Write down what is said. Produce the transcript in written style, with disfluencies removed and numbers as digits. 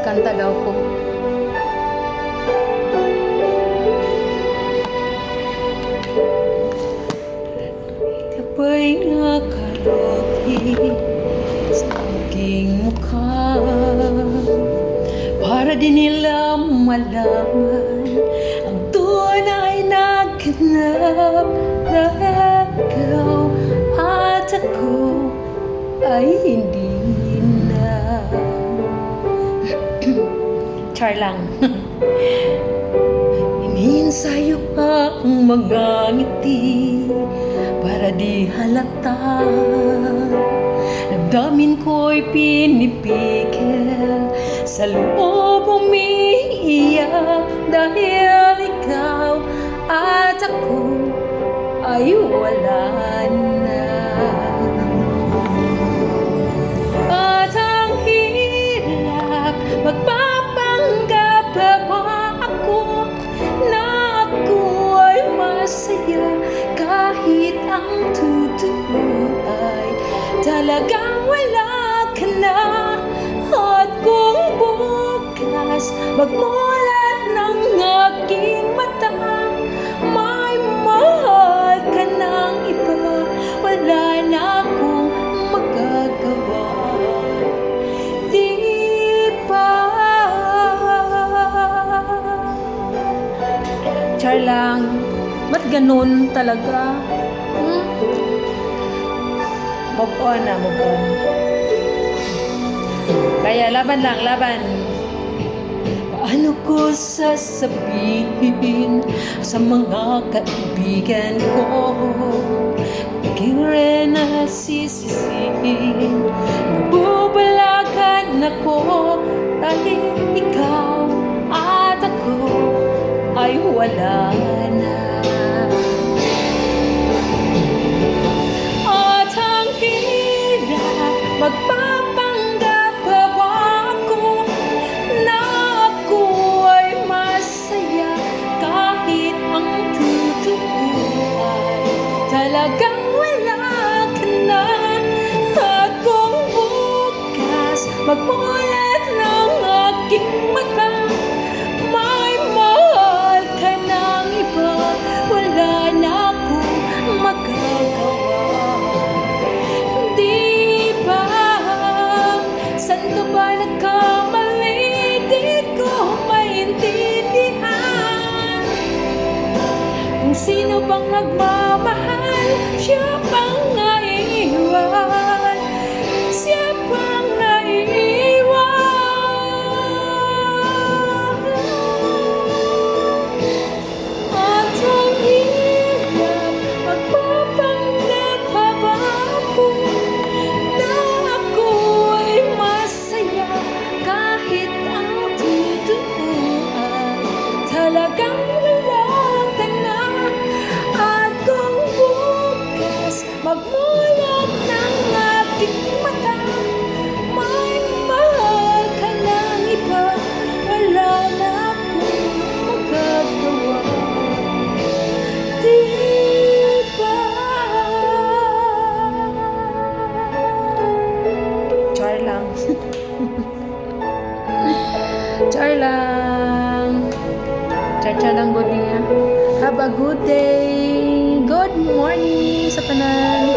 Kanta daw ko. Kapay nakalati sa aking mukha, para din nila malaman ang tunay na ganap na ikaw at ako ay hindi na. Char lang. Iniinsayo pa ang mga ngiti para di halata. Damdamin ko'y pinipigil, sa loob umiiyak dahil ikaw at ako ay wala na. At ang hirap magpapanggap pa ako na ako ay masaya kahit ang totoo ay talagang wala ka na. At kung bukas magmulat ng aking mata, may mahal ka ng iba, wala na akong magagawa. Di ba? Char lang. Ba't ganun talaga? Move on na, move on. Kaya laban lang, laban. Paano ko sasabihin sa mga kaibigan ko, aking rin nasisisihin, nabubalagan ako dahil ikaw at ako ay wala na. At ang hirap magpapanggap pa ako na ako ay masaya kahit ang totoo ay talagang wala ka na. At kung bukas magmulat ng aking mata, may mahal ka ng iba, wala na akong magagawa. Di ba? Saan ka ba nagkamali? Di ko maintindihan. Kung sino bang nagmamahal, siya pang naiiwan, siya pang naiiwan. At ang hirap magpapanggap pa ba ako na ako ay masaya kahit ang totoo ay talagang wala ka na. At kung bukas magmulat ng aking mata, may mahal ka ng iba, wala na akong magagawa. Di ba? Char lang. Char lang. Char lang good niya. Have a good day. Good morning sa kanan.